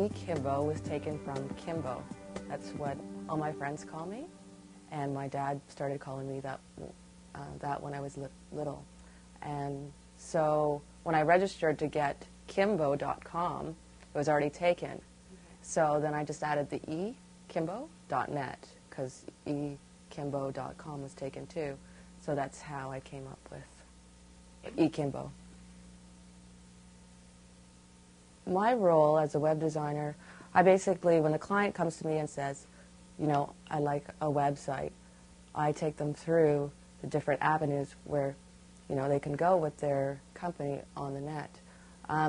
Kimbo was taken from Kimbo. That's what all my friends call me, and my dad started calling me that when I was little. And so when I registered to get Kimbo.com, it was already taken. Okay. So then I just added the Kimbo.net, because Kimbo.com was taken too. So that's how I came up with Kimbo. My role as a web designer, I basically, when the client comes to me and says, you know, I like a website, I take them through the different avenues where, you know, they can go with their company on the net.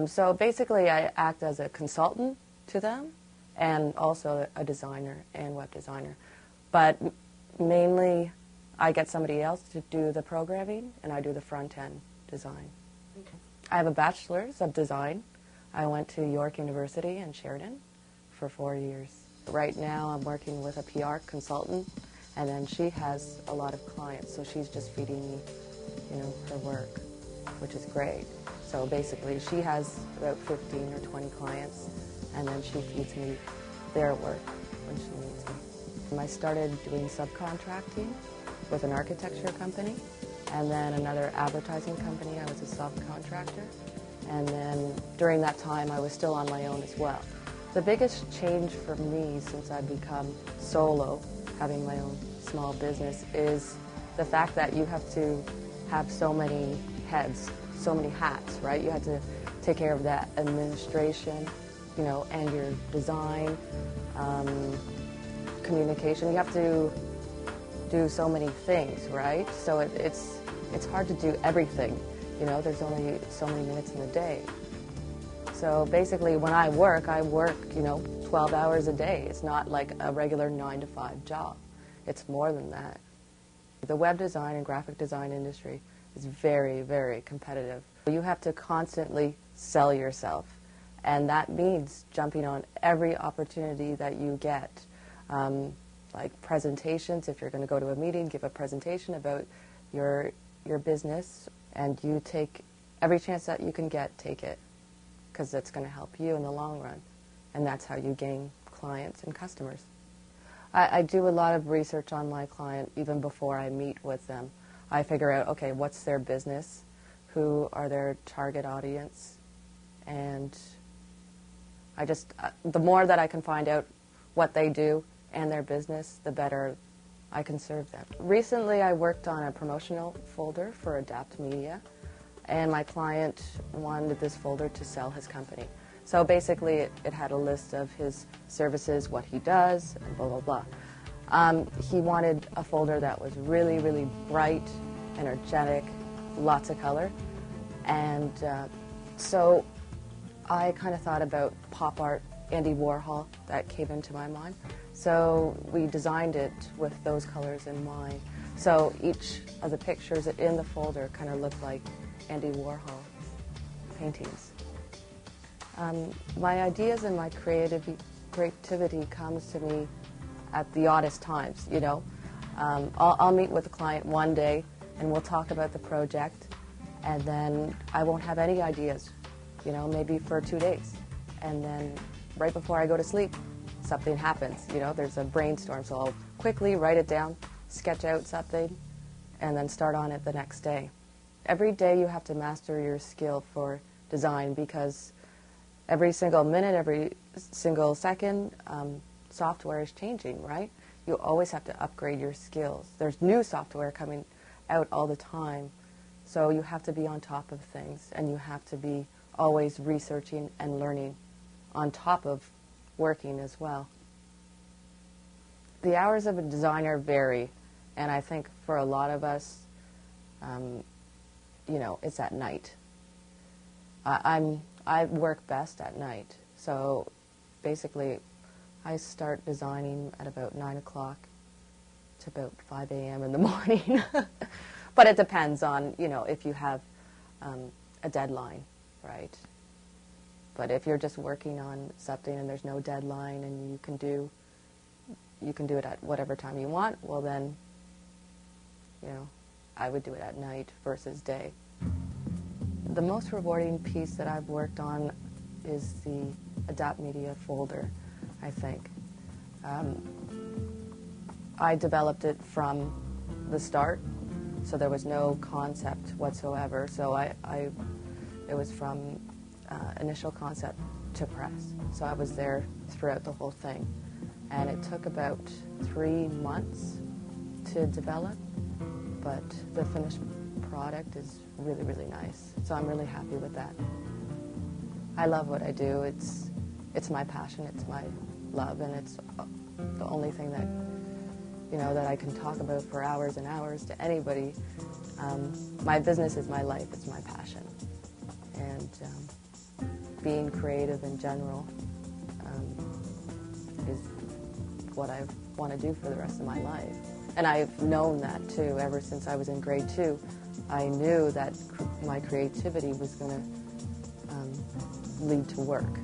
So basically I act as a consultant to them and also a designer and web designer. But mainly I get somebody else to do the programming and I do the front-end design. Okay. I have a bachelor's of design. I went to York University in Sheridan for 4 years. Right now I'm working with a PR consultant, and then she has a lot of clients, so she's just feeding me, you know, her work, which is great. So basically she has about 15 or 20 clients, and then she feeds me their work when she needs me. I started doing subcontracting with an architecture company, and then another advertising company. I was a subcontractor. And then during that time, I was still on my own as well. The biggest change for me since I've become solo, having my own small business, is the fact that you have to have so many heads, so many hats, right? You have to take care of that administration, you know, and your design, communication. You have to do so many things, right? So it's hard to do everything. You know, there's only so many minutes in the day. So basically when I work, you know, 12 hours a day. It's not like a regular 9-to-5 job. It's more than that. The web design and graphic design industry is very, very competitive. You have to constantly sell yourself, and that means jumping on every opportunity that you get. Like presentations, if you're going to go to a meeting, give a presentation about your business, and you take every chance that you can get, take it, because it's going to help you in the long run, and that's how you gain clients and customers. I do a lot of research on my client even before I meet with them. I figure out, okay, what's their business, who are their target audience, and I just, the more that I can find out what they do and their business, the better I can serve them. Recently I worked on a promotional folder for Adapt Media, and my client wanted this folder to sell his company. So basically it had a list of his services, what he does, and blah, blah, blah. He wanted a folder that was really, really bright, energetic, lots of color, and so I kind of thought about pop art, Andy Warhol, that came into my mind. So we designed it with those colors in mind. So each of the pictures in the folder kind of looked like Andy Warhol paintings. My ideas and my creativity comes to me at the oddest times, you know. I'll meet with a client one day and we'll talk about the project, and then I won't have any ideas, you know, maybe for 2 days. And then right before I go to sleep, something happens, you know, there's a brainstorm, so I'll quickly write it down, sketch out something, and then start on it the next day. Every day you have to master your skill for design, because every single minute, every single second, software is changing, right? You always have to upgrade your skills. There's new software coming out all the time, so you have to be on top of things, and you have to be always researching and learning on top of working as well. The hours of a designer vary, and I think for a lot of us, you know, it's at night. I work best at night, so basically I start designing at about 9 o'clock to about 5 a.m. in the morning. But it depends on, you know, if you have a deadline, right? But if you're just working on something and there's no deadline and you can do it at whatever time you want, well then, you know, I would do it at night versus day. The most rewarding piece that I've worked on is the Adapt Media folder, I think. I developed it from the start, so there was no concept whatsoever. So it was from initial concept to press. So I was there throughout the whole thing. And it took about 3 months to develop, but the finished product is really, really nice. So I'm really happy with that. I love what I do. It's my passion, it's my love, and it's the only thing that, that I can talk about for hours and hours to anybody. My business is my life, it's my passion. And being creative in general is what I want to do for the rest of my life. And I've known that too ever since I was in grade 2. I knew that my creativity was going to lead to work.